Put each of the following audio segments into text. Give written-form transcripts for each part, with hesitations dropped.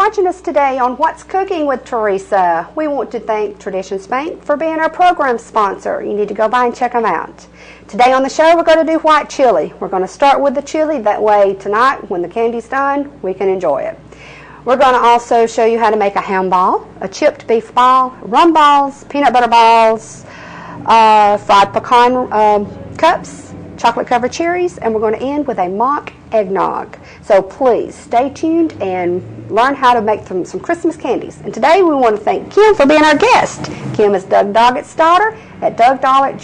watching us today on What's Cooking with Teresa. We want to thank Traditions Bank for being our program sponsor. You need to go by and check them out. Today on the show, we're going to do white chili. We're going to start with the chili. That way, tonight, when the candy's done, we can enjoy it. We're going to also show you how to make a ham ball, a chipped beef ball, rum balls, peanut butter balls, fried pecan cups, chocolate-covered cherries, and we're going to end with a mock eggnog. So please stay tuned and learn how to make some Christmas candies. And today we want to thank Kim for being our guest. Kim is Doug Doggett's daughter at Doug Doggett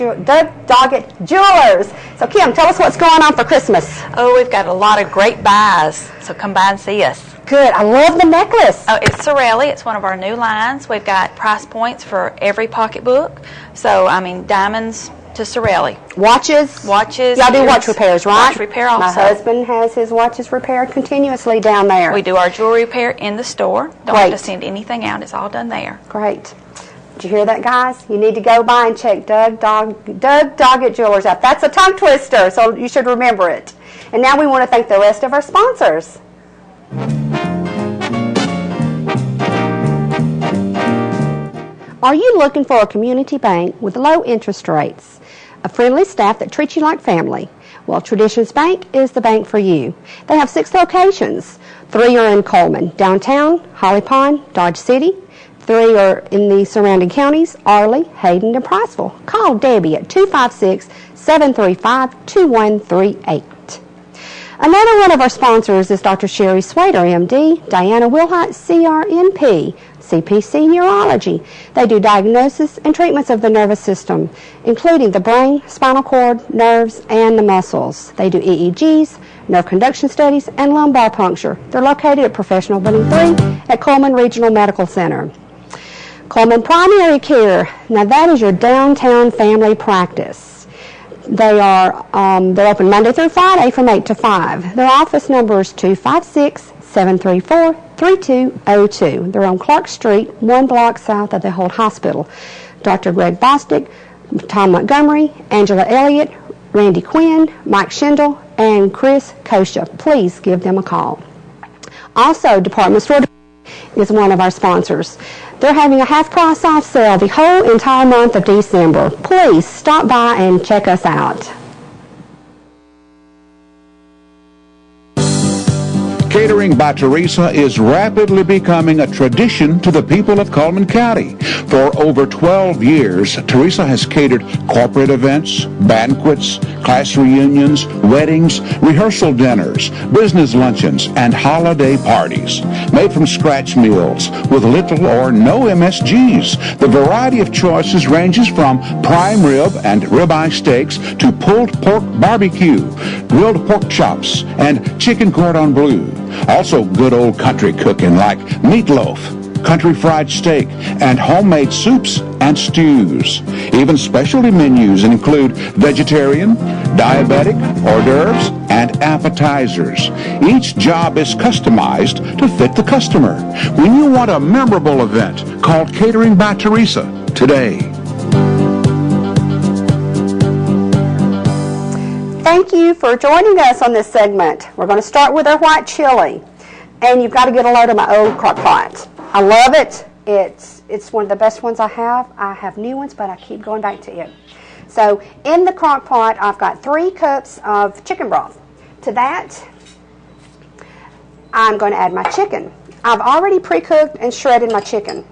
Jewelers. So Kim, tell us what's going on for Christmas. Oh, we've got a lot of great buys, so come by and see us. Good. I love the necklace. Oh, it's Sorelli. It's one of our new lines. We've got price points for every pocketbook. So, I mean, diamonds to Sorelli. Watches. Y'all do watch repairs, right? Watch repair also. My husband has his watches repaired continuously down there. We do our jewelry repair in the store. Don't have to send anything out. It's all done there. Great. Did you hear that, guys? You need to go by and check Doug Doggett Jewelers out. That's a tongue twister, so you should remember it. And now we want to thank the rest of our sponsors. Are you looking for a community bank with low interest rates, a friendly staff that treats you like family? Well, Traditions Bank is the bank for you. They have 6 locations. 3 are in Coleman, downtown, Holly Pond, Dodge City. 3 are in the surrounding counties, Arley, Hayden, and Priceville. Call Debbie at 256-735-2138. Another one of our sponsors is Dr. Sherry Swader, MD, Diana Wilhite, CRNP, CPC Neurology. They do diagnosis and treatments of the nervous system, including the brain, spinal cord, nerves, and the muscles. They do EEGs, nerve conduction studies, and lumbar puncture. They're located at Professional Building 3 at Coleman Regional Medical Center. Coleman Primary Care, now that is your downtown family practice. They're open Monday through Friday from 8 to 5. Their office number is 256-734-3202. They're on Clark Street, 1 block south of the Holt Hospital. Dr. Greg Bostic, Tom Montgomery, Angela Elliott, Randy Quinn, Mike Schindel, and Chris Kosha. Please give them a call. Also, Department Store is one of our sponsors. They're having a half price off sale the whole entire month of December. Please stop by and check us out. Catering by Teresa is rapidly becoming a tradition to the people of Coleman County. For over 12 years, Teresa has catered corporate events, banquets, class reunions, weddings, rehearsal dinners, business luncheons, and holiday parties. Made from scratch meals with little or no MSGs. The variety of choices ranges from prime rib and ribeye steaks to pulled pork barbecue, grilled pork chops, and chicken cordon bleu. Also good old country cooking like meatloaf, country fried steak, and homemade soups and stews. Even specialty menus include vegetarian, diabetic, hors d'oeuvres, and appetizers. Each job is customized to fit the customer. When you want a memorable event, call Catering by Teresa today. Thank you for joining us on this segment. We're going to start with our white chili. And you've got to get a load of my old crock pot. I love it. It's one of the best ones I have. I have new ones, but I keep going back to it. So in the crock pot, I've got 3 cups of chicken broth. To that, I'm going to add my chicken. I've already pre-cooked and shredded my chicken.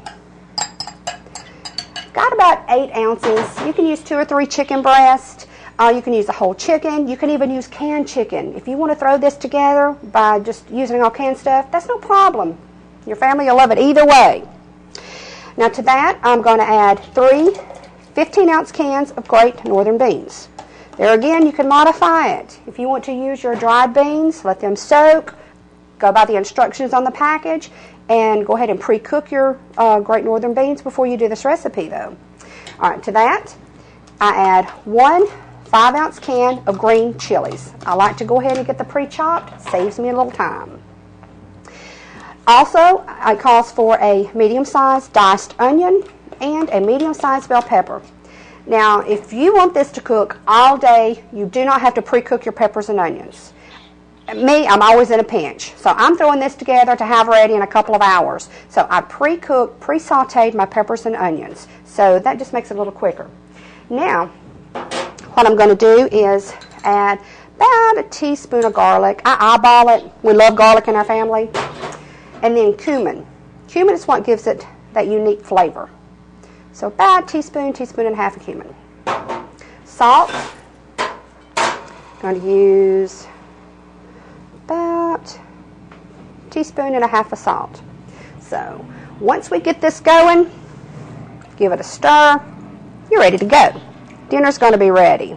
Got about 8 ounces. You can use 2 or 3 chicken breasts. You can use a whole chicken. You can even use canned chicken. If you want to throw this together by just using all canned stuff, that's no problem. Your family will love it either way. Now to that, I'm going to add 3 15-ounce cans of great northern beans. There again, you can modify it. If you want to use your dried beans, let them soak. Go by the instructions on the package and go ahead and pre-cook your great northern beans before you do this recipe though. All right, to that, I add 1 5-ounce can of green chilies. I like to go ahead and get the pre-chopped. Saves me a little time. Also, it calls for a medium-sized diced onion and a medium-sized bell pepper. Now, if you want this to cook all day, you do not have to pre-cook your peppers and onions. Me, I'm always in a pinch. So I'm throwing this together to have ready in a couple of hours. So I pre-cooked, pre-sauteed my peppers and onions. So that just makes it a little quicker. Now, what I'm going to do is add about a teaspoon of garlic. I eyeball it. We love garlic in our family. And then cumin. Cumin is what gives it that unique flavor. So about a teaspoon, teaspoon and a half of cumin. Salt. Going to use about a teaspoon and a half of salt. So once we get this going, give it a stir. You're ready to go. Dinner's going to be ready.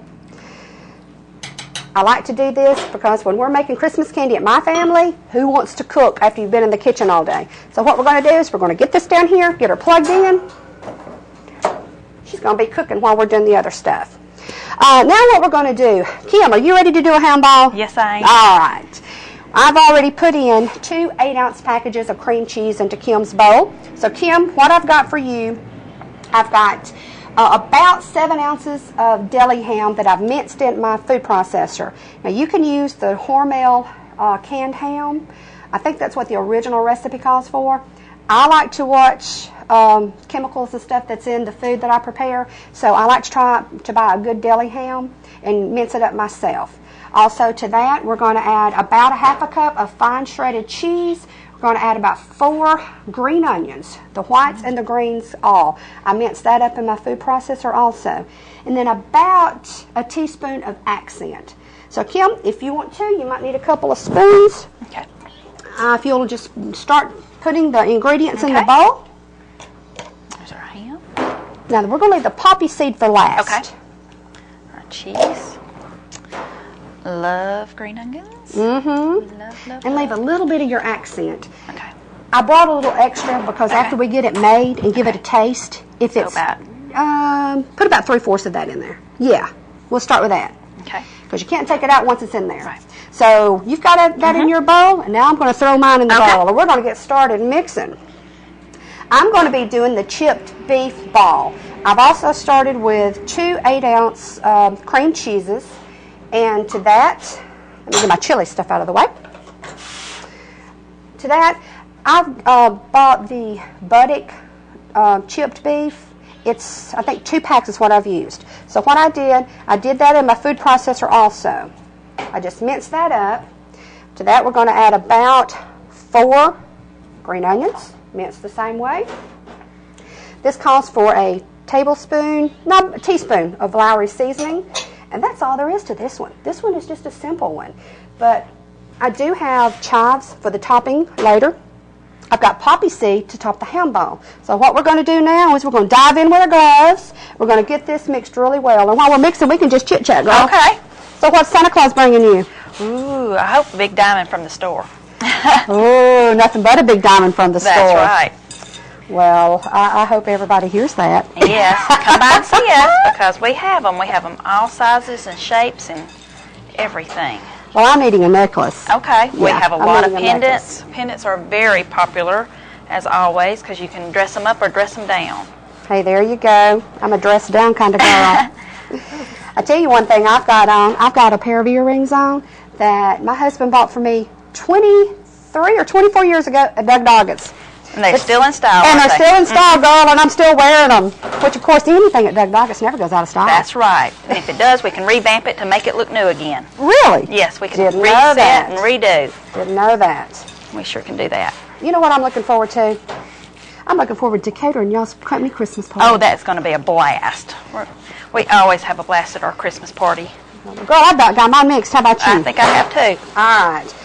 I like to do this because when we're making Christmas candy at my family, who wants to cook after you've been in the kitchen all day? So what we're going to do is we're going to get this down here, get her plugged in. She's going to be cooking while we're doing the other stuff. Now what we're going to do, Kim, are you ready to do a ham ball? Yes, I am. All right. I've already put in 2 8-ounce packages of cream cheese into Kim's bowl. So Kim, what I've got for you, I've got about 7 ounces of deli ham that I've minced in my food processor. Now you can use the Hormel canned ham. I think that's what the original recipe calls for. I like to watch chemicals and stuff that's in the food that I prepare, so I like to try to buy a good deli ham and mince it up myself. Also to that, we're going to add about a half a cup of fine shredded cheese. We're going to add about 4 green onions, the whites and the greens all. I minced that up in my food processor also. And then about a teaspoon of accent. So Kim, if you want to, you might need a couple of spoons. Okay. If you'll just start putting the ingredients in the bowl. There's our ham. Now we're going to leave the poppy seed for last. Okay. Our cheese. Love green onions. Mm-hmm. Love. And leave a little bit of your accent. Okay. I brought a little extra because after we get it made and give it a taste, if it's bad. Put about 3/4 of that in there. Yeah, we'll start with that. Okay. Because you can't take it out once it's in there. Right. So you've got that in your bowl, and now I'm going to throw mine in the bowl, and we're going to get started mixing. I'm going to be doing the chipped beef ball. I've also started with 2 8-ounce cream cheeses, and to that, let me get my chili stuff out of the way. To that, I've bought the Buddick chipped beef. It's, I think, 2 packs is what I've used. So what I did that in my food processor also. I just minced that up. To that, we're going to add about 4 green onions, minced the same way. This calls for a teaspoon of Lowry seasoning, and that's all there is to this one. This one is just a simple one, but I do have chives for the topping later. I've got poppy seed to top the ham ball. So what we're going to do now is we're going to dive in with our gloves. We're going to get this mixed really well, and while we're mixing, we can just chit-chat, girl. Okay. So what's Santa Claus bringing you? Ooh, I hope a big diamond from the store. Oh, nothing but a big diamond from the store. That's right. Well, I hope everybody hears that. Yes, come by and see us because we have them. We have them all sizes and shapes and everything. Well, I'm needing a necklace. Okay, we Yeah, have a I'm lot of needing a pendants. Pendants are very popular, as always, because you can dress them up or dress them down. Hey, there you go. I'm a dress down kind of girl. I tell you one thing I've got on. I've got a pair of earrings on that my husband bought for me 23 or 24 years ago at Doug Doggett's. And they're still in style, And aren't they're they? still in style, girl, and I'm still wearing them. Which, of course, anything at Doug Doggett's never goes out of style. That's right. And if it does, we can revamp it to make it look new again. Really? Yes, we can Didn't know reset that. and redo. Didn't know that. We sure can do that. You know what I'm looking forward to? I'm looking forward to catering y'all's company Christmas party. Oh, that's going to be a blast. We always have a blast at our Christmas party. Girl, I've got mine mixed. How about you? I think I have too. All right.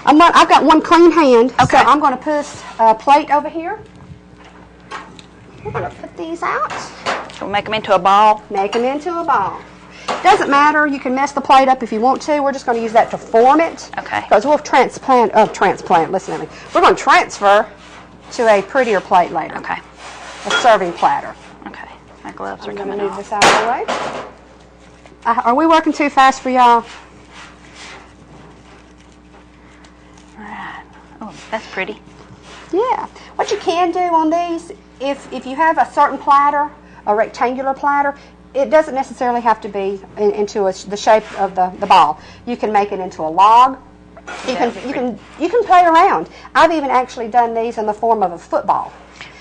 I've got one clean hand, Okay. so I'm going to put a plate over here. We're going to put these out. So we'll make them into a ball. Make them into a ball. Doesn't matter. You can mess the plate up if you want to. We're just going to use that to form it. Okay. Because we'll transplant. Listen to me. We're going to transfer to a prettier plate later. Okay. A serving platter. Okay. My gloves are I'm going coming to move off. this out of the way. Are we working too fast for y'all? All right. Oh, that's pretty. Yeah. What you can do on these, if you have a certain platter, a rectangular platter, it doesn't necessarily have to be into the shape of the ball. You can make it into a log, You can play around. I've even actually done these in the form of a football.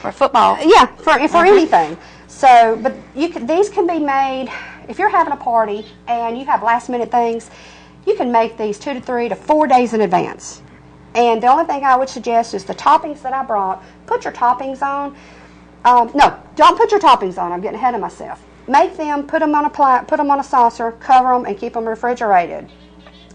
For football? Yeah, for anything. So, but these can be made if you're having a party and you have last minute things. You can make these 2 to 3 to 4 days in advance. And the only thing I would suggest is the toppings that I brought. Put your toppings on. No, don't put your toppings on. I'm getting ahead of myself. Make them, put them on a plate, put them on a saucer, cover them, and keep them refrigerated.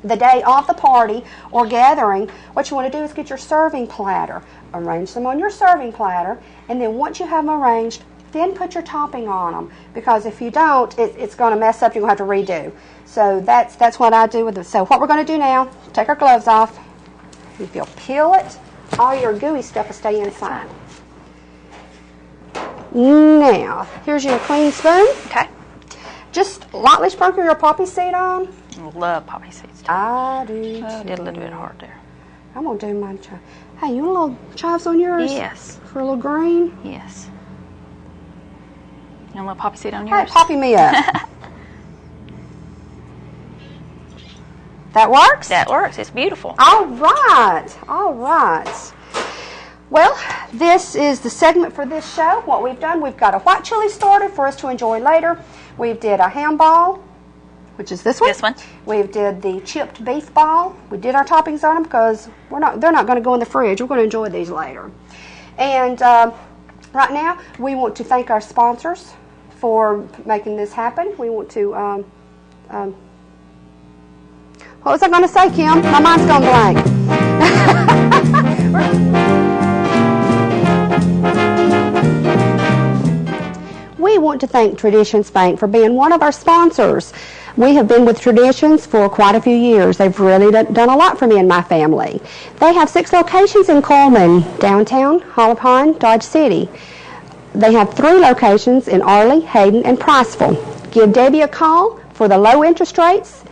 The day of the party or gathering, what you want to do is get your serving platter. Arrange them on your serving platter, and then once you have them arranged, then put your topping on them. Because if you don't, it's going to mess up. You're going to have to redo. So that's what I do with it. So what we're going to do now, take our gloves off. If you'll peel it, all your gooey stuff will stay inside. Now, here's your clean spoon. Okay. Just lightly sprinkle your poppy seed on. I love poppy seeds too. I do. Oh, did a little bit hard there. I'm going to do my chive. Hey, you want a little chives on yours? Yes. For a little green? Yes. You want a little poppy seed on Hey, yours? poppy me up. That works? That works. It's beautiful. All right. All right. Well, this is the segment for this show. What we've done, we've got a white chili started for us to enjoy later. We did a ham ball, which is this one. This one. We did the chipped beef ball. We did our toppings on them because they're not going to go in the fridge. We're going to enjoy these later. And right now, we want to thank our sponsors for making this happen. We want to, what was I going to say, Kim? My mind's gone blank. We want to thank Traditions Bank for being one of our sponsors. We have been with Traditions for quite a few years. They've really done a lot for me and my family. They have 6 locations in Coleman, downtown, Hollow Pond, Dodge City. They have 3 locations in Arley, Hayden, and Priceville. Give Debbie a call for the low interest rates.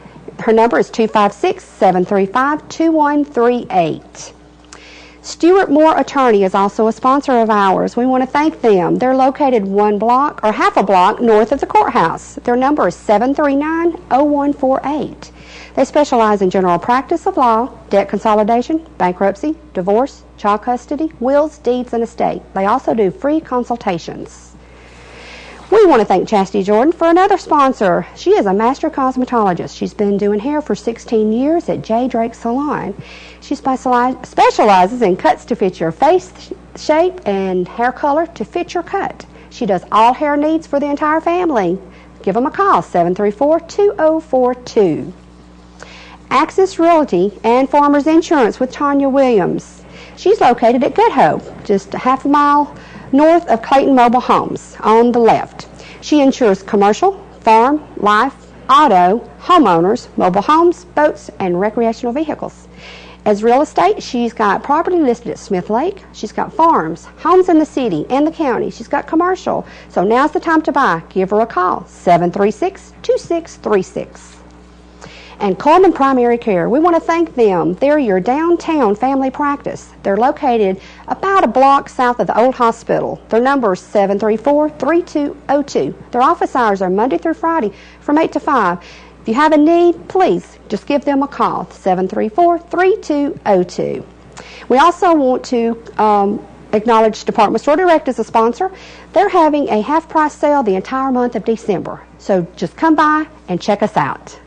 Her number is 256-735-2138. Stuart Moore Attorney is also a sponsor of ours. We want to thank them. They're located 1 block or half a block north of the courthouse. Their number is 739-0148. They specialize in general practice of law, debt consolidation, bankruptcy, divorce, child custody, wills, deeds, and estate. They also do free consultations. We want to thank Chastity Jordan for another sponsor. She is a master cosmetologist. She's been doing hair for 16 years at J. Drake Salon. She specializes in cuts to fit your face shape and hair color to fit your cut. She does all hair needs for the entire family. Give them a call, 734-2042. Access Realty and Farmers Insurance with Tanya Williams. She's located at Good Hope, just a half a mile north of Clayton Mobile Homes on the left. She insures commercial, farm, life, auto, homeowners, mobile homes, boats, and recreational vehicles. As real estate, she's got property listed at Smith Lake. She's got farms, homes in the city and the county. She's got commercial. So now's the time to buy. Give her a call, 736-2636. And Coleman Primary Care, we want to thank them. They're your downtown family practice. They're located about a block south of the old hospital. Their number is 734-3202. Their office hours are Monday through Friday from 8 to 5. If you have a need, please just give them a call, 734-3202. We also want to acknowledge Department Store Direct as a sponsor. They're having a half-price sale the entire month of December. So just come by and check us out.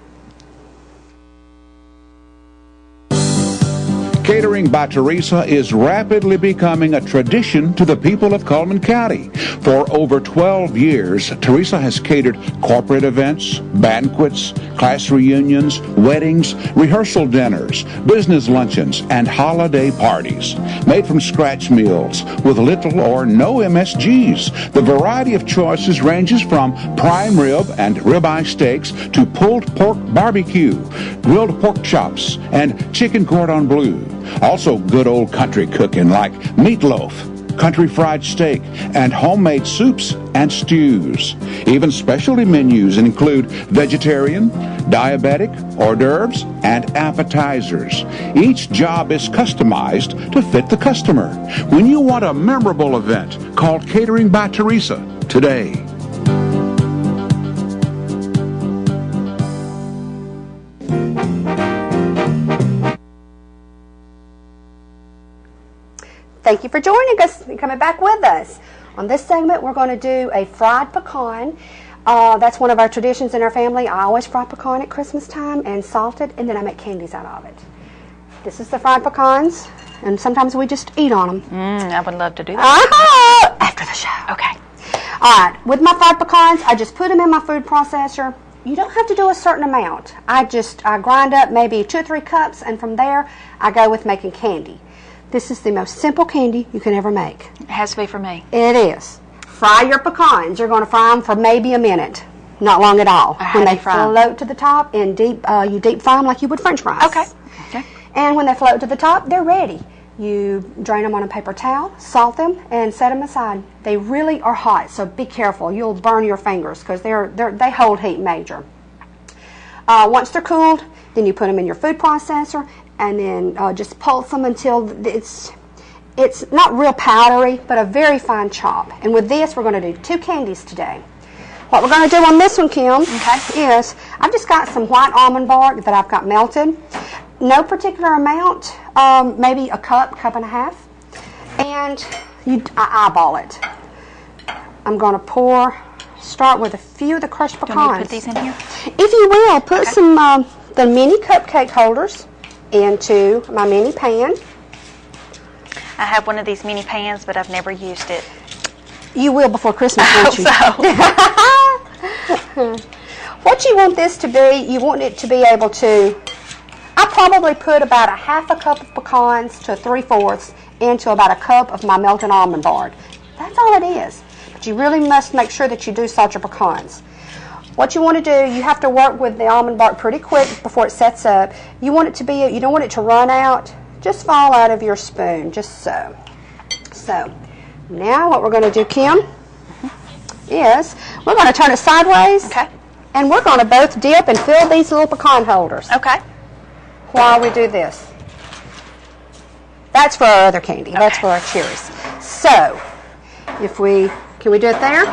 Catering by Teresa is rapidly becoming a tradition to the people of Coleman County. For over 12 years, Teresa has catered corporate events, banquets, class reunions, weddings, rehearsal dinners, business luncheons, and holiday parties. Made from scratch meals with little or no MSGs. The variety of choices ranges from prime rib and ribeye steaks to pulled pork barbecue, grilled pork chops, and chicken cordon bleu. Also good old country cooking like meatloaf, country fried steak, and homemade soups and stews. Even specialty menus include vegetarian, diabetic, hors d'oeuvres, and appetizers. Each job is customized to fit the customer. When you want a memorable event, call Catering by Teresa today. Thank you for joining us and coming back with us. On this segment, we're going to do a fried pecan. That's one of our traditions in our family. I always fry pecan at Christmas time and salt it, and then I make candies out of it. This is the fried pecans, and sometimes we just eat on them. I would love to do that. After the show. Okay. All right, with my fried pecans, I just put them in my food processor. You don't have to do a certain amount. I grind up maybe 2 or 3 cups, and from there, I go with making candy. This is the most simple candy you can ever make. It has to be for me. It is. Fry your pecans. You're going to fry them for maybe a minute. Not long at all. When they float to the top, and you deep fry them like you would French fries. Okay. And when they float to the top, they're ready. You drain them on a paper towel, salt them, and set them aside. They really are hot, so be careful. You'll burn your fingers because they hold heat major. Once they're cooled, then you put them in your food processor, and then just pulse them until it's not real powdery, but a very fine chop. And with this, we're going to do 2 candies today. What we're going to do on this one, Kim, is I've just got some white almond bark that I've got melted. No particular amount, maybe a cup and a half. And I eyeball it. I'm going to start with a few of the crushed pecans. Do you want me to put these in here? If you will, put some the mini cupcake holders into my mini pan. I have one of these mini pans, but I've never used it. You will before Christmas, won't you? What you want this to be, you want it to be able to, I probably put about a half a cup of pecans to 3/4 into about a cup of my melted almond bark. That's all it is. But you really must make sure that you do salt your pecans. What you want to do, you have to work with the almond bark pretty quick before it sets up. You want it to be, you don't want it to run out, just fall out of your spoon, just so. So, now what we're going to do, Kim, is we're going to turn it sideways. Okay. And we're going to both dip and fill these little pecan holders. Okay. While we do this. That's for our other candy. Okay. That's for our cherries. So, can we do it there?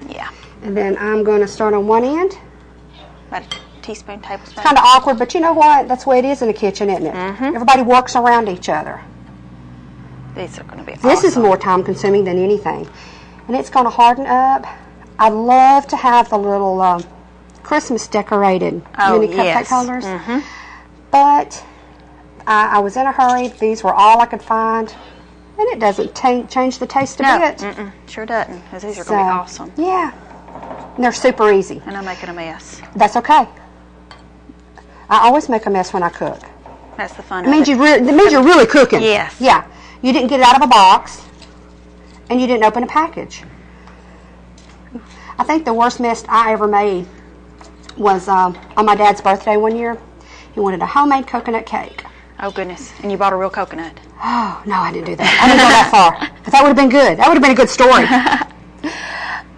Yeah. And then I'm going to start on one end. About a teaspoon, tablespoon. It's kind of awkward, but you know what? That's the way it is in the kitchen, isn't it? Mm-hmm. Everybody works around each other. These are going to be awesome. This is more time consuming than anything. And it's going to harden up. I love to have the little Christmas decorated mini cupcake holders. Mm-hmm. But I was in a hurry. These were all I could find. And it doesn't change the taste a bit. No, sure doesn't. Because these are going to be awesome. Yeah. And they're super easy. And I'm making a mess. That's okay. I always make a mess when I cook. That's the fun of it. It means you're really cooking. Yes. Yeah. You didn't get it out of a box. And you didn't open a package. I think the worst mess I ever made was on my dad's birthday one year. He wanted a homemade coconut cake. Oh, goodness. And you bought a real coconut. Oh, no, I didn't do that. I didn't go that far. But that would have been good. That would have been a good story.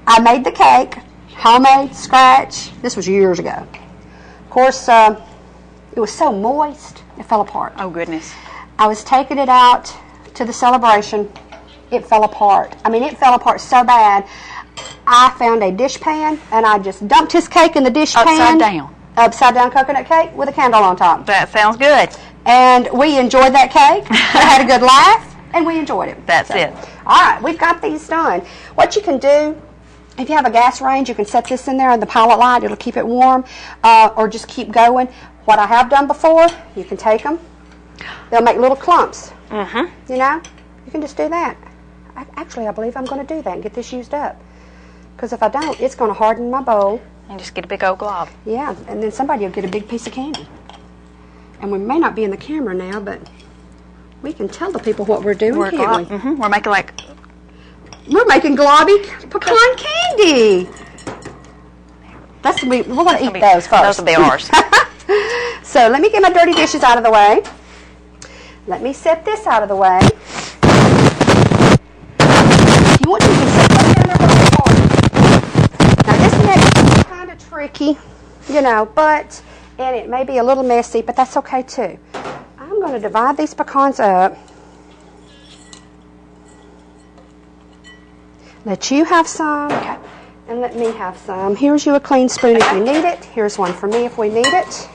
I made the cake, homemade, scratch. This was years ago. Of course, it was so moist, it fell apart. Oh, goodness. I was taking it out to the celebration. It fell apart. I mean, it fell apart so bad. I found a dish pan, and I just dumped his cake in the dish pan. Upside down. Upside down coconut cake with a candle on top. That sounds good. And we enjoyed that cake. We had a good laugh, and we enjoyed it. That's it. All right, we've got these done. What you can do, if you have a gas range, you can set this in there on the pilot light. It'll keep it warm, or just keep going. What I have done before, you can take them. They'll make little clumps. Mm-hmm. You know, you can just do that. Actually, I believe I'm going to do that and get this used up. Because if I don't, it's going to harden my bowl. And just get a big old glob. Yeah, and then somebody will get a big piece of candy. And we may not be in the camera now, but we can tell the people what we're doing, can't we? Mm-hmm. We're making globby pecan candy. We're going to eat those first. Those will be ours. So let me get my dirty dishes out of the way. Let me set this out of the way. If you want to, you can set that down there really hard. Now this next is kind of tricky, you know, and it may be a little messy, but that's okay too. I'm going to divide these pecans up. Let you have some, and let me have some. Here's you a clean spoon if you need it. Here's one for me if we need it.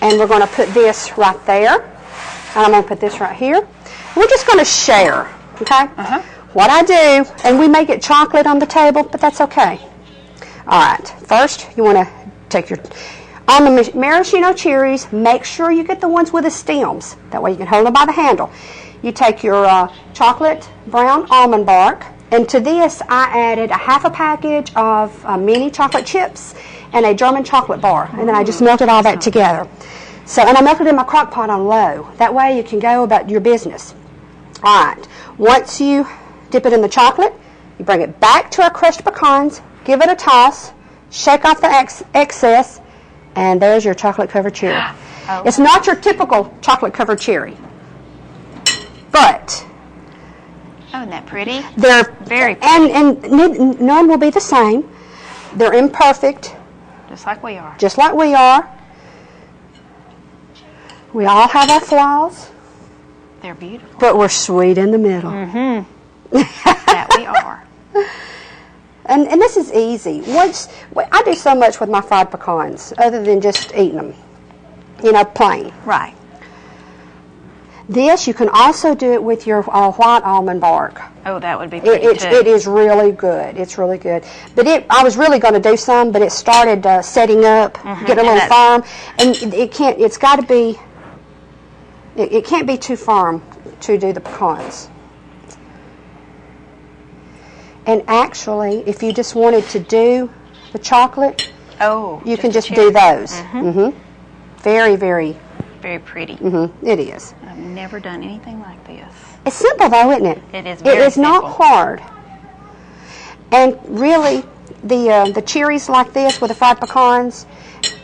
And we're going to put this right there. And I'm going to put this right here. We're just going to share, okay? What I do, and we may get chocolate on the table, but that's okay. All right, first you want to take your, on the maraschino cherries, make sure you get the ones with the stems. That way you can hold them by the handle. You take your chocolate brown almond bark, and to this I added a half a package of mini chocolate chips and a German chocolate bar, and then I just melted all that together. So, and I melted it in my crock pot on low. That way you can go about your business. All right, once you dip it in the chocolate, you bring it back to our crushed pecans, give it a toss, shake off the excess, and there's your chocolate-covered cherry. Oh. It's not your typical chocolate-covered cherry, but... Oh, isn't that pretty? They're very pretty. And none will be the same. They're imperfect. Just like we are. Just like we are. We all have our flaws. They're beautiful. But we're sweet in the middle. That we are. And this is easy. I do so much with my fried pecans, other than just eating them, plain. Right. This, you can also do it with your white almond bark. Oh, that would be pretty too. It is really good. It's really good. But I was really going to do some, but it started setting up, getting a little firm, and it can't. It's got to be. It can't be too firm to do the pecans. And actually, if you just wanted to do the chocolate, you can just do those. Very, very. Very pretty. It is. I've never done anything like this. It's simple though, isn't it? It is very simple. Not hard. And really, the cherries like this with the fried pecans,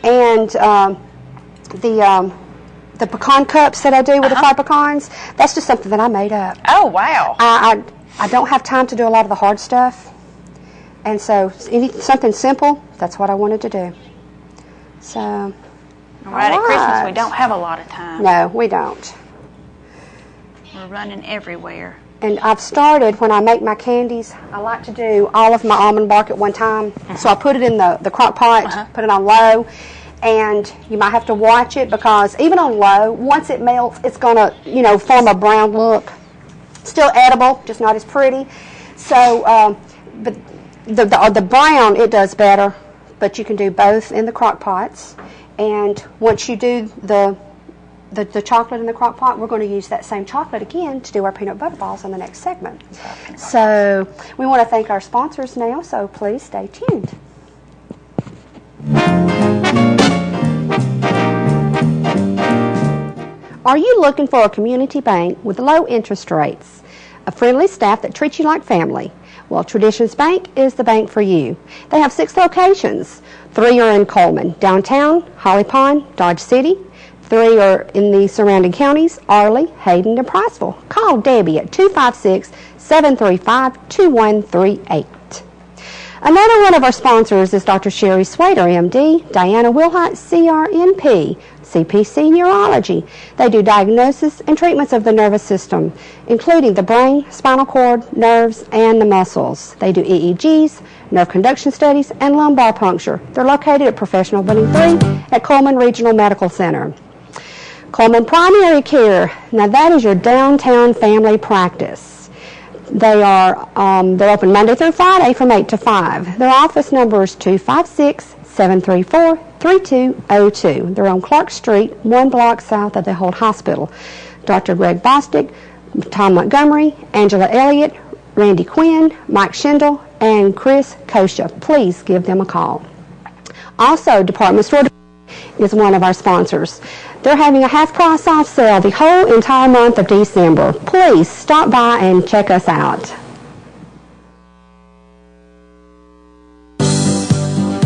and the pecan cups that I do with the fried pecans, that's just something that I made up. Oh, wow. I don't have time to do a lot of the hard stuff, and so something simple, that's what I wanted to do. So... Right at Christmas, we don't have a lot of time. No, we don't. We're running everywhere. And I've started, when I make my candies, I like to do all of my almond bark at one time. So I put it in the crock pot, put it on low, and you might have to watch it because even on low, once it melts, it's going to, form a brown look. Still edible, just not as pretty. So, but the brown, it does better, but you can do both in the crock pots. And once you do the chocolate in the crock pot, we're going to use that same chocolate again to do our peanut butter balls in the next segment. So we want to thank our sponsors now, so please stay tuned. Are you looking for a community bank with low interest rates, a friendly staff that treats you like family? Well, Traditions Bank is the bank for you. They have 6 locations. 3 are in Coleman, downtown, Holly Pond, Dodge City. 3 are in the surrounding counties, Arley, Hayden, and Priceville. Call Debbie at 256-735-2138. Another one of our sponsors is Dr. Sherry Swader, MD, Diana Wilhite, CRNP, CPC Neurology. They do diagnosis and treatments of the nervous system, including the brain, spinal cord, nerves, and the muscles. They do EEGs, nerve conduction studies, and lumbar puncture. They're located at Professional Building 3 at Coleman Regional Medical Center. Coleman Primary Care, now that is your downtown family practice. They're open Monday through Friday from 8 to 5. Their office number is 256-734-3202. They're on Clark Street, 1 block south of the Holt Hospital. Dr. Greg Bostic, Tom Montgomery, Angela Elliott, Randy Quinn, Mike Schindel, and Chris Kosha. Please give them a call. Also, Department Store is one of our sponsors. They're having a half-price off sale the whole entire month of December. Please stop by and check us out.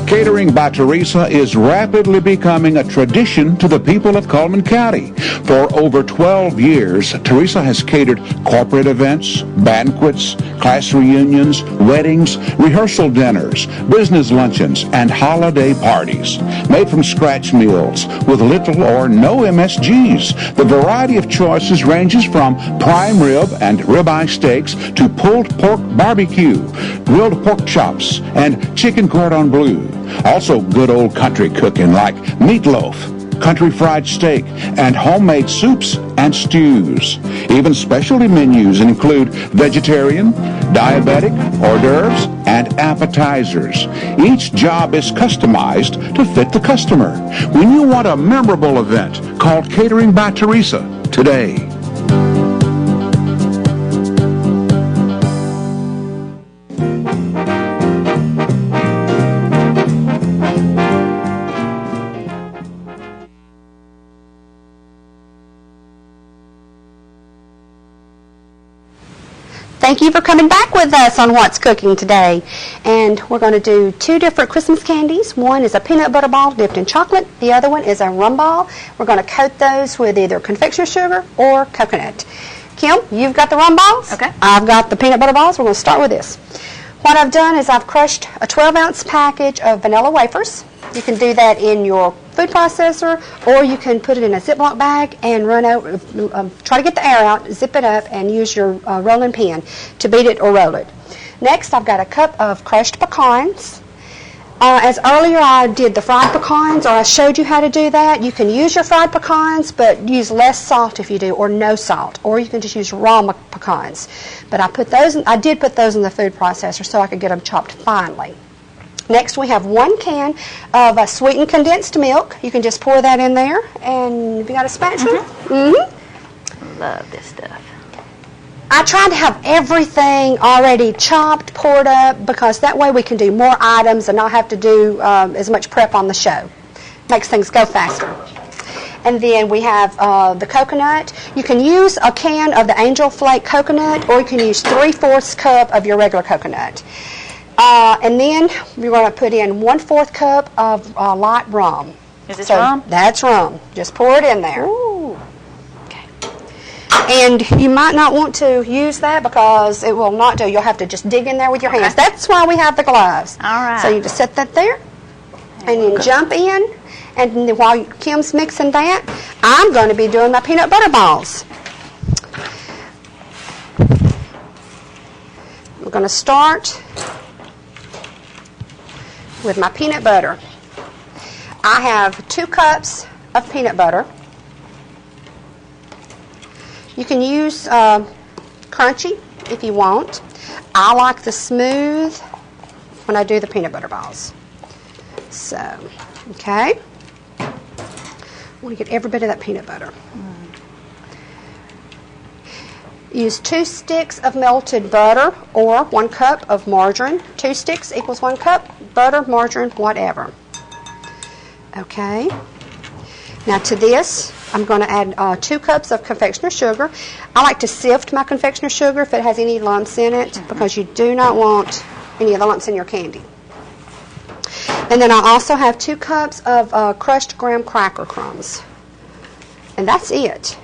Catering by Teresa is rapidly becoming a tradition to the people of Coleman County. For over 12 years, Teresa has catered corporate events, banquets, class reunions, weddings, rehearsal dinners, business luncheons, and holiday parties. Made from scratch meals with little or no MSGs. The variety of choices ranges from prime rib and ribeye steaks to pulled pork barbecue, grilled pork chops, and chicken cordon bleu. Also good old country cooking like meatloaf, country fried steak, and homemade soups and stews. Even specialty menus include vegetarian, diabetic, hors d'oeuvres, and appetizers. Each job is customized to fit the customer. When you want a memorable event, call Catering by Teresa today. Thank you for coming back with us on What's Cooking today. And we're going to do two different Christmas candies. One is a peanut butter ball dipped in chocolate. The other one is a rum ball. We're going to coat those with either confectioner's sugar or coconut. Kim, you've got the rum balls. Okay. I've got the peanut butter balls. We're going to start with this. What I've done is I've crushed a 12-ounce package of vanilla wafers. You can do that in your food processor, or you can put it in a Ziploc bag and run over, try to get the air out, zip it up, and use your rolling pin to beat it or roll it. Next, I've got a cup of crushed pecans. As earlier I did the fried pecans, or I showed you how to do that. You can use your fried pecans, but use less salt if you do, or no salt. Or you can just use raw pecans. But I did put those in the food processor so I could get them chopped finely. Next, we have 1 can of sweetened condensed milk. You can just pour that in there. And have you got a spatula? Love this stuff. I tried to have everything already chopped, poured up, because that way we can do more items and not have to do as much prep on the show. Makes things go faster. And then we have the coconut. You can use a can of the Angel Flake coconut, or you can use 3/4 cup of your regular coconut. And then we're going to put in 1/4 cup of light rum. Is this rum? That's rum. Just pour it in there. Ooh. Okay. And you might not want to use that because it will not do. You'll have to just dig in there with your hands. That's why we have the gloves. All right. So you just set that there, and then jump in. And then while Kim's mixing that, I'm going to be doing my peanut butter balls. We're going to start with my peanut butter. I have 2 cups of peanut butter. You can use crunchy if you want. I like the smooth when I do the peanut butter balls. So, okay. I want to get every bit of that peanut butter. Use 2 sticks of melted butter or 1 cup of margarine. 2 sticks equals 1 cup. Butter, margarine, whatever. Okay. Now to this, I'm going to add 2 cups of confectioner's sugar. I like to sift my confectioner's sugar if it has any lumps in it, because you do not want any of the lumps in your candy. And then I also have 2 cups of crushed graham cracker crumbs. And that's it.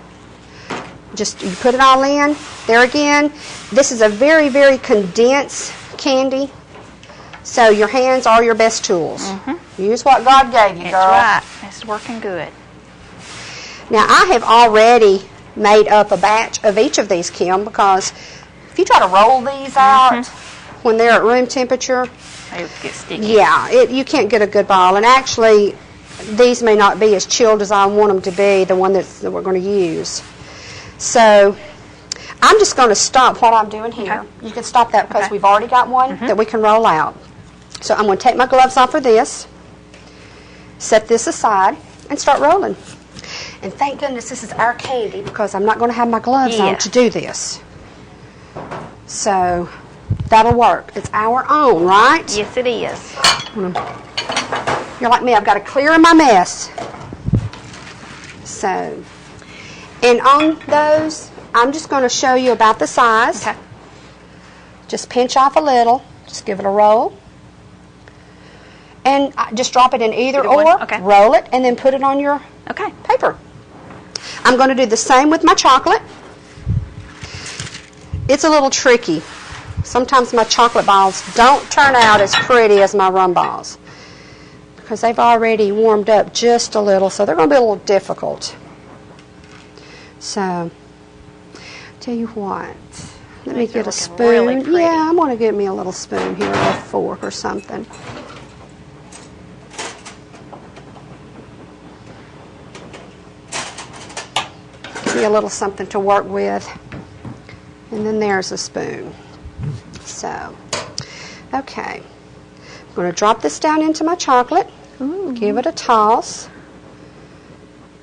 Just you put it all in. There again, this is a very, very condensed candy. So your hands are your best tools. Use what God gave you, girl. That's right. It's working good. Now, I have already made up a batch of each of these, Kim, because if you try to roll these out when they're at room temperature, They would get sticky. yeah, you can't get a good ball. And actually, these may not be as chilled as I want them to be, the one that we're going to use. So I'm just going to stop what I'm doing here. Okay. You can stop that because Okay. we've already got one that we can roll out. So I'm going to take my gloves off for this, set this aside, and start rolling. And thank goodness this is our candy, because I'm not going to have my gloves on to do this. So that'll work. It's our own, right? Yes, it is. You're like me, I've got to clear in my mess. So, and on those, I'm just going to show you about the size. Okay. Just pinch off a little. Just give it a roll. And just drop it in either or. Okay. Roll it, and then put it on your Okay. paper. I'm going to do the same with my chocolate. It's a little tricky. Sometimes my chocolate balls don't turn out as pretty as my rum balls, because they've already warmed up just a little, so they're going to be a little difficult. So, tell you what, let me get a spoon. Really pretty. Yeah, I'm going to get me a little spoon here, or a fork or something. me a little something to work with. And then there's a spoon. So, okay. I'm going to drop this down into my chocolate. Ooh. Give it a toss.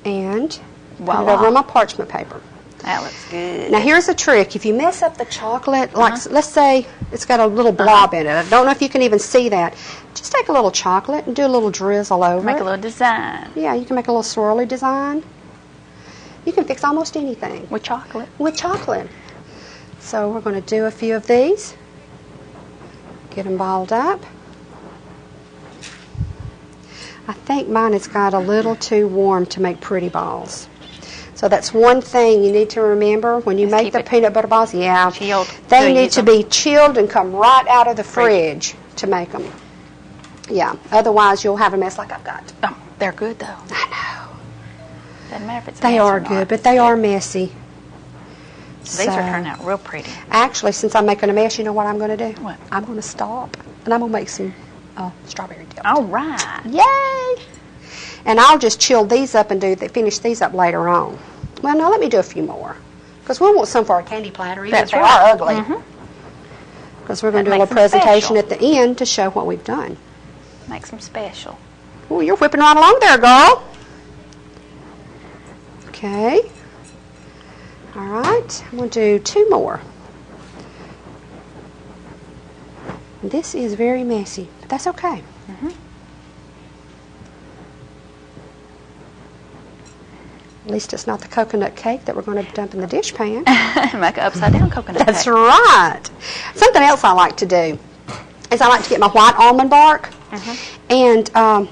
And put it Voila. over on my parchment paper. That looks good. Now here's a trick. If you mess up the chocolate, like let's say it's got a little blob in it. I don't know if you can even see that. Just take a little chocolate and do a little drizzle over Make it. a little design Yeah, you can make a little swirly design. You can fix almost anything with chocolate. with chocolate. So we're going to do a few of these. Get them balled up. I think mine has got a little too warm to make pretty balls. So that's one thing you need to remember when you Just make keep the it peanut butter balls. Yeah, chilled. they So need use to them. be chilled and come right out of the fridge to make them. Yeah, otherwise you'll have a mess like I've got. Oh, they're good though. I know. Doesn't matter if it's a They mess are or not. good, but they are messy. These are turning out real pretty. Actually, since I'm making a mess, you know what I'm going to do? What? I'm going to stop, and I'm going to make some strawberry dip. All right. Yay! And I'll just chill these up and finish these up later on. Well, no, let me do a few more. Because we'll want some for our candy platter, even That's if they right. are ugly. Because we're going to do a That little makes them presentation special. at the end to show what we've done. Make some special. Oh, you're whipping right along there, girl. Okay. All right. I'm going to do 2 more. This is very messy, but that's okay. At least it's not the coconut cake that we're going to dump in the dish pan. Make an upside down coconut That's cake. right. Something else I like to do is I like to get my white almond bark and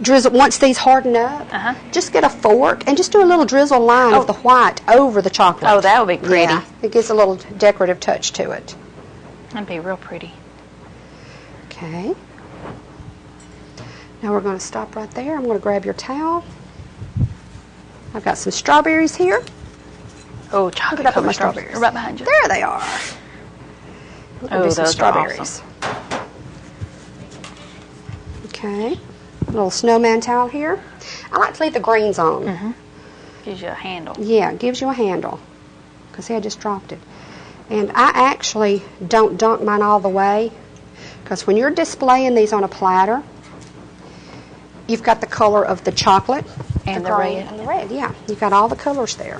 drizzle, once these harden up, just get a fork and just do a little drizzle line of the white over the chocolate. Oh, that would be pretty. Yeah, it gives a little decorative touch to it. That'd be real pretty. Okay. Now we're going to stop right there. I'm going to grab your towel. I've got some strawberries here. Oh, Where chocolate did I put covered my strawberries. strawberries? Right behind you. There they are. Oh, Do some those are strawberries. awesome. Okay. A little snowman towel here. I like to leave the greens on. Gives you a handle. Yeah, it gives you a handle. Because see, I just dropped it. And I actually don't dunk mine all the way. Because when you're displaying these on a platter, you've got the color of the chocolate. And the green red. And the red, yeah. You've got all the colors there.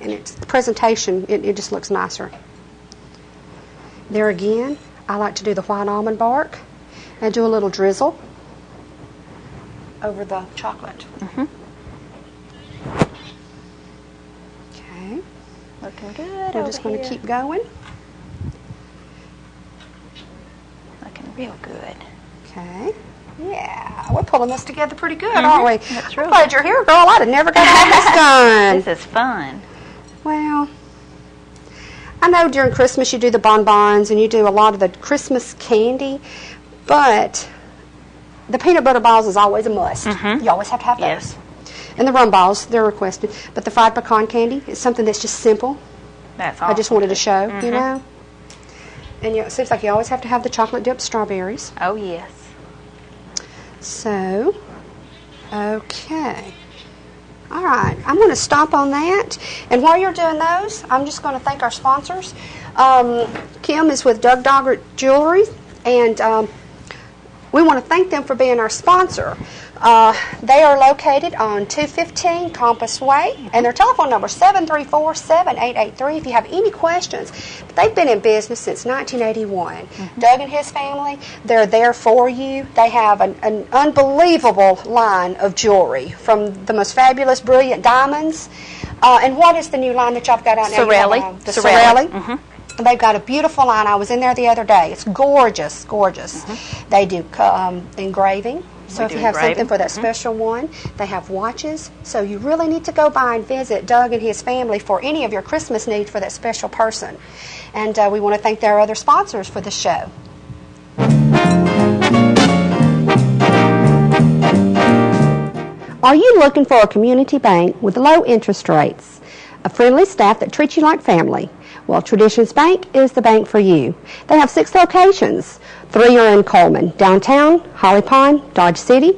And it's the presentation, it just looks nicer. There again, I like to do the white almond bark and do a little drizzle over the chocolate. Okay. Looking good. We're just going to keep going. Looking real good. Okay. Yeah, we're pulling this together pretty good, aren't we? That's I'm real glad you're here, girl. I'd have never got all this done. This is fun. Well, I know during Christmas you do the bonbons and you do a lot of the Christmas candy, but the peanut butter balls is always a must. You always have to have those. Yes. And the rum balls, they're requested. But the fried pecan candy is something that's just simple. That's awesome. I just wanted to show, you know. And it seems like you always have to have the chocolate dipped strawberries. Oh, yes. So, okay. All right, I'm going to stop on that. And while you're doing those, I'm just going to thank our sponsors. Kim is with Doug Doggett Jewelry, and we want to thank them for being our sponsor. They are located on 215 Compass Way, and their telephone number is 734-7883 if you have any questions. But they've been in business since 1981. Doug and his family, they're there for you. They have an unbelievable line of jewelry, from the most fabulous, brilliant diamonds. And what is the new line that y'all got out now? Sorelli. The Sorelli. They've got a beautiful line. I was in there the other day. It's gorgeous, gorgeous. They do engraving. So if you have something for that special one, they have watches. So you really need to go by and visit Doug and his family for any of your Christmas needs for that special person. And we want to thank their other sponsors for the show. Are you looking for a community bank with low interest rates, a friendly staff that treats you like family? Well, Traditions Bank is the bank for you. They have 6 locations. 3 are in Coleman, downtown, Holly Pond, Dodge City.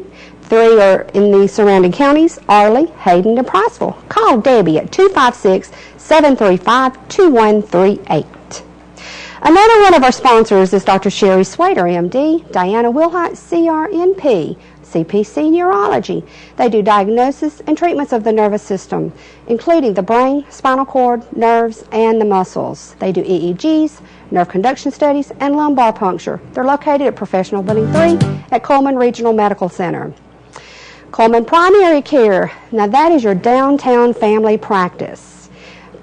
3 are in the surrounding counties, Arley, Hayden, and Priceville. Call Debbie at 256-735-2138. Another one of our sponsors is Dr. Sherry Swader, MD, Diana Wilhite, CRNP, CPC Neurology. They do diagnosis and treatments of the nervous system, including the brain, spinal cord, nerves, and the muscles. They do EEGs, nerve conduction studies, and lumbar puncture. They're located at Professional Building 3 at Coleman Regional Medical Center. Coleman Primary Care, now that is your downtown family practice.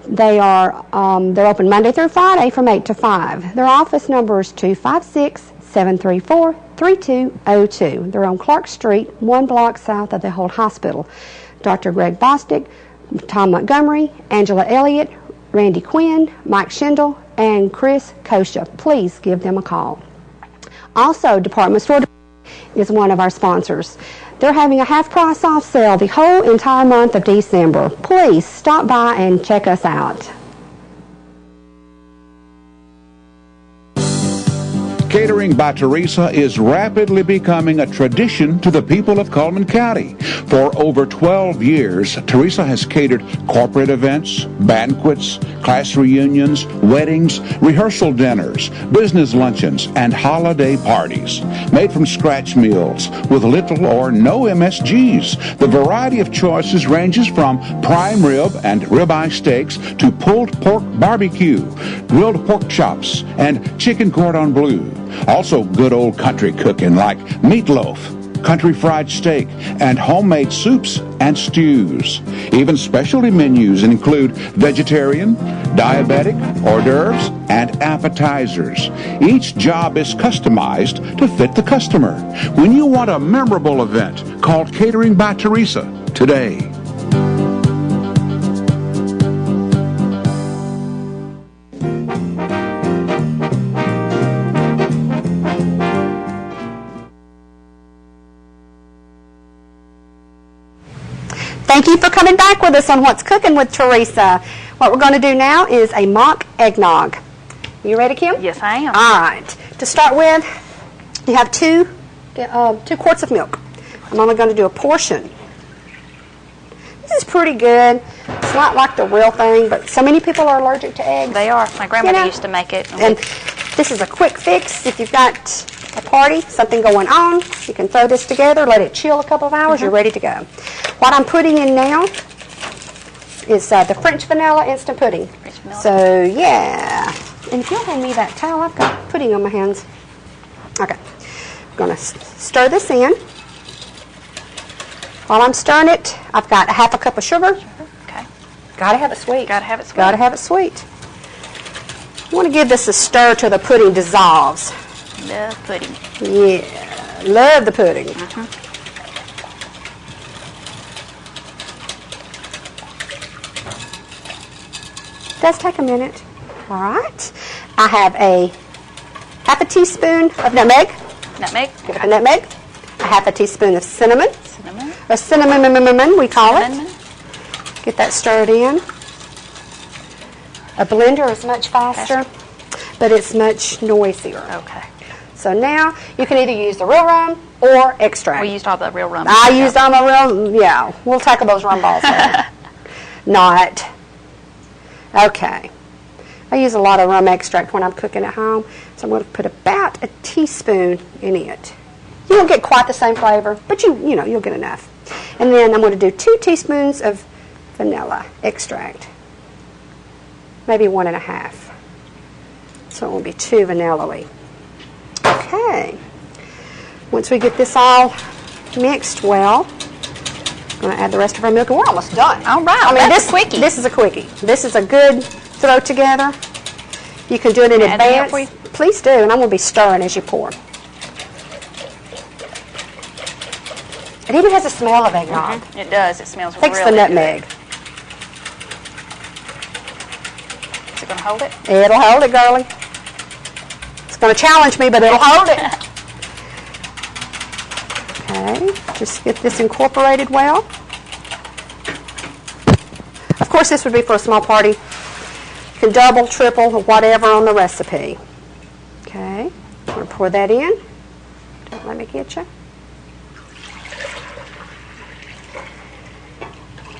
They're open Monday through Friday from 8 to 5. Their office number is 256-734-3202. They're on Clark Street, 1 block south of the Holt Hospital. Dr. Greg Bostic, Tom Montgomery, Angela Elliott, Randy Quinn, Mike Schindel, and Chris Kosha. Please give them a call. Also, Department Store is one of our sponsors. They're having a half-price off sale the whole entire month of December. Please stop by and check us out. Catering by Teresa is rapidly becoming a tradition to the people of Coleman County. For over 12 years, Teresa has catered corporate events, banquets, class reunions, weddings, rehearsal dinners, business luncheons, and holiday parties. Made from scratch meals with little or no MSGs, the variety of choices ranges from prime rib and ribeye steaks to pulled pork barbecue, grilled pork chops, and chicken cordon bleu. Also good old country cooking like meatloaf, country fried steak, and homemade soups and stews. Even specialty menus include vegetarian, diabetic, hors d'oeuvres, and appetizers. Each job is customized to fit the customer. When you want a memorable event, call Catering by Teresa today. Thank you for coming back with us on What's Cooking with Teresa. What we're going to do now is a mock eggnog. You ready, Kim? Yes, I am. All right. To start with, you have 2 quarts of milk. I'm only going to do a portion. This is pretty good. It's not like the real thing, but so many people are allergic to eggs. They are. My grandmother used to make it. And this is a quick fix. If you've got a party, something going on, you can throw this together, let it chill a couple of hours, you're ready to go. What I'm putting in now is the French vanilla instant pudding. So, yeah. And if you'll hand me that towel, I've got pudding on my hands. Okay. I'm going to stir this in. While I'm stirring it, I've got a half a cup of sugar. Okay. Got to have it sweet. Got to have it sweet. Got to have it sweet. You want to give this a stir till the pudding dissolves. Love pudding. Yeah, love the pudding. Does take a minute. All right. I have a half a teaspoon of nutmeg. Nutmeg. Give it a nutmeg. A half a teaspoon of cinnamon. Cinnamon. Or cinnamon, we call Cinnamon. it. Get that stirred in. A blender is much faster, but it's much noisier. Okay. So now you can either use the real rum or extract. We used all the real rum. I used all my real, yeah. We'll tackle those rum balls later. Not. Okay. I use a lot of rum extract when I'm cooking at home, so I'm going to put about a teaspoon in it. You won't get quite the same flavor, but you'll get enough. And then I'm going to do 2 teaspoons of vanilla extract. Maybe 1.5. So it will be 2 vanilla-y. Okay. Once we get this all mixed well, I'm going to add the rest of our milk, and we're almost done. All right. That's a quickie. This is a quickie. This is a good throw together. You can do it in advance. Please do, and I'm going to be stirring as you pour. It even has a smell of eggnog. It does. It smells Takes really the nutmeg. good. Is it going to hold it? It'll hold it, girlie. It's going to challenge me, but it'll hold it. Okay, just get this incorporated well. Of course, this would be for a small party. You can double, triple, or whatever on the recipe. Okay, I'm going to pour that in. Don't let me get you.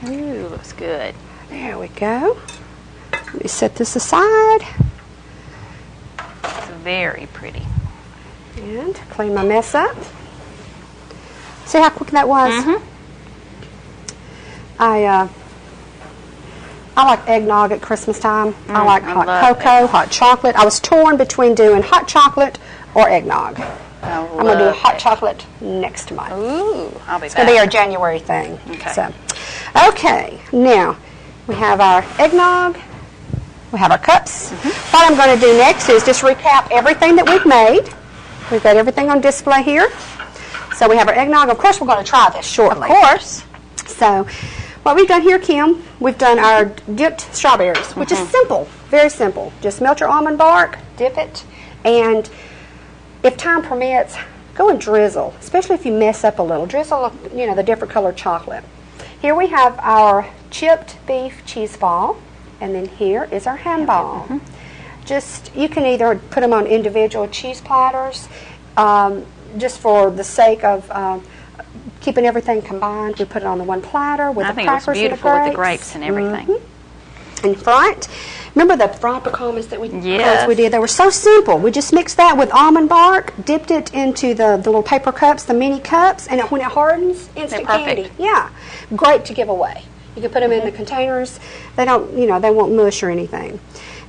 Ooh, looks good. There we go. Let me set this aside It's very pretty. and clean my mess up. See how quick that was? Mm-hmm. I like eggnog at Christmas time. I like I hot love cocoa, hot chocolate. I was torn between doing hot chocolate or eggnog. I'm going to do hot chocolate next month. Ooh, I'll be It's going to be our January thing. Okay. Okay, now we have our eggnog. We have our cups. What I'm going to do next is just recap everything that we've made. We've got everything on display here. So we have our eggnog. Of course, we're going to try this shortly. Of course. So what we've done here, Kim, we've done our dipped strawberries, which is simple, very simple. Just melt your almond bark, dip it, and if time permits, go and drizzle, especially if you mess up a little. Drizzle, the different colored chocolate. Here we have our chipped beef cheese ball, and then here is our ham ball. Just, you can either put them on individual cheese platters, just for the sake of keeping everything combined. We put it on the one platter with the crackers and the grapes. I think it looks beautiful with the grapes and everything. And front, remember the fried pecans that we Yes. we did? They were so simple. We just mixed that with almond bark, dipped it into the little paper cups, the mini cups, and when it hardens, instant They're candy. perfect. Yeah, great to give away. You can put them in the containers. They don't, they won't mush or anything.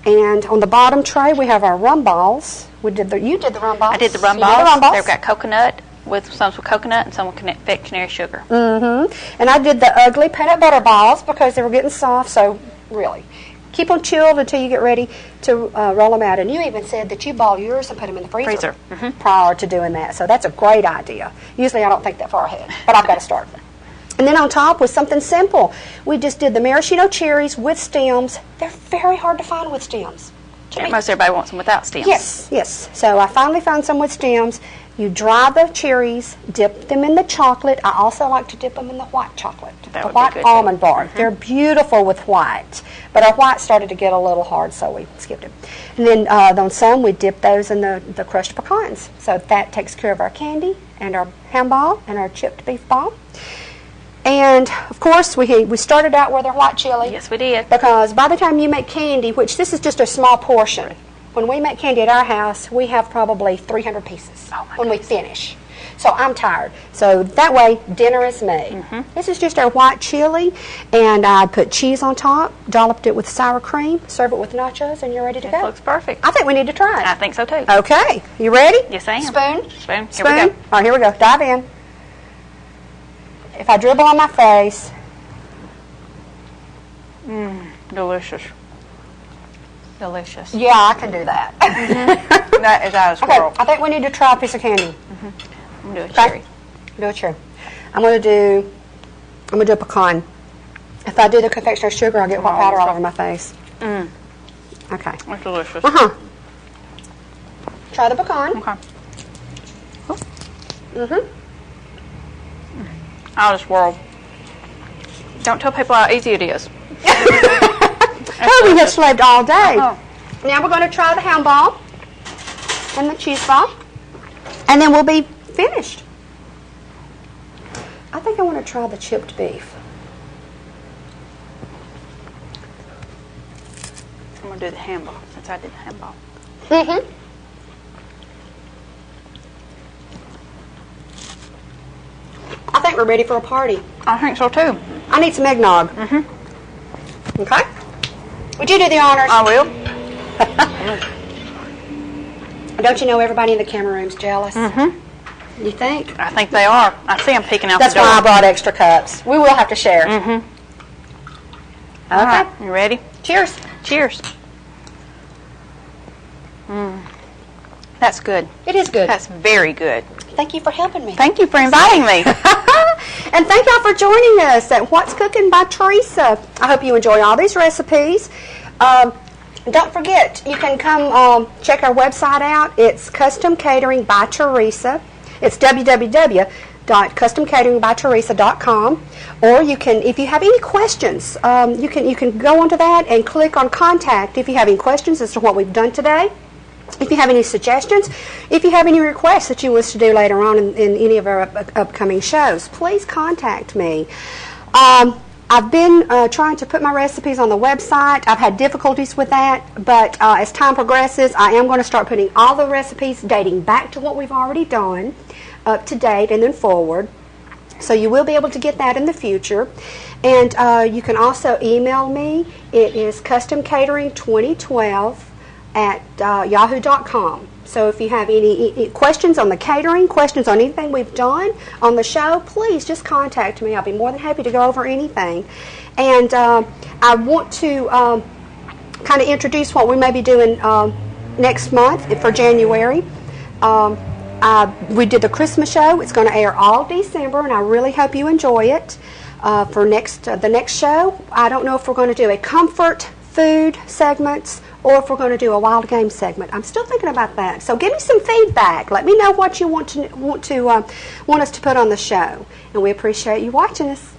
And on the bottom tray, we have our rum balls. You did the rum balls. I did the rum You did the rum balls. balls. They've got coconut, some with coconut and some with confectionery sugar. And I did the ugly peanut butter balls because they were getting soft, so really. Keep them chilled until you get ready to roll them out. And you even said that you ball yours and put them in the freezer, prior to doing that. So that's a great idea. Usually I don't think that far ahead, but I've got to start. And then on top was something simple. We just did the maraschino cherries with stems. They're very hard to find with stems. Yeah, most everybody wants them without stems. Yes. So I finally found some with stems. You dry the cherries, dip them in the chocolate. I also like to dip them in the white chocolate, That the would be white good, too. almond bark. They're beautiful with white, but our white started to get a little hard, so we skipped it. And then on some, we dip those in the crushed pecans. So that takes care of our candy and our ham ball and our chipped beef ball. And, of course, we started out with our white chili. Yes, we did. Because by the time you make candy, which this is just a small portion, when we make candy at our house, we have probably 300 pieces when we finish. So I'm tired. So that way, dinner is made. This is just our white chili, and I put cheese on top, dolloped it with sour cream, serve it with nachos, and you're ready to It go. looks perfect. I think we need to try it. I think so too. Okay, you ready? Yes, I am. Spoon? Spoon. Here Spoon? we go. All right, here we go. Dive in. If I dribble on my face, Delicious. Delicious. yeah, I can do that. That is out of Okay, squirrel. I think we need to try a piece of candy. I'm going to do a cherry. Do a cherry. I'm gonna do a pecan. If I do the confectionery sugar, I'll get white powder all over my face. Okay. It's delicious. Try the pecan. Okay. Out of this world. Don't tell people how easy it is. Oh, we have slaved all day. Now we're going to try the ham ball and the cheese ball, and then we'll be finished. I think I want to try the chipped beef. I'm going to do the ham ball since I did the ham ball. I think we're ready for a party. I think so too. I need some eggnog. Okay? Would you do the honors? I will. Don't you know everybody in the camera room's jealous? You think? I think they are. I see them peeking out That's the door. why I brought extra cups. We will have to share. All Okay. right. You ready? Cheers. Cheers. That's good. It is good. That's very good. Thank you for helping me. Thank you for inviting me. And thank y'all for joining us at What's Cooking by Teresa. I hope you enjoy all these recipes. Don't forget, you can come check our website out. It's Custom Catering by Teresa. It's www.customcateringbyteresa.com. Or you can, if you have any questions, you can go onto that and click on Contact if you have any questions as to what we've done today. If you have any suggestions, if you have any requests that you wish to do later on in any of our upcoming shows, please contact me. I've been trying to put my recipes on the website. I've had difficulties with that, but as time progresses, I am going to start putting all the recipes dating back to what we've already done, up to date and then forward. So you will be able to get that in the future. And you can also email me. It is customcatering2012 at yahoo.com. So if you have any questions on the catering, questions on anything we've done on the show, please just contact me. I'll be more than happy to go over anything. And I want to kind of introduce what we may be doing next month for January. We did the Christmas show. It's going to air all December, and I really hope you enjoy it. For the next show, I don't know if we're going to do a comfort food segments or if we're going to do a wild game segment. I'm still thinking about that. So give me some feedback. Let me know what you want us to put on the show, and we appreciate you watching us.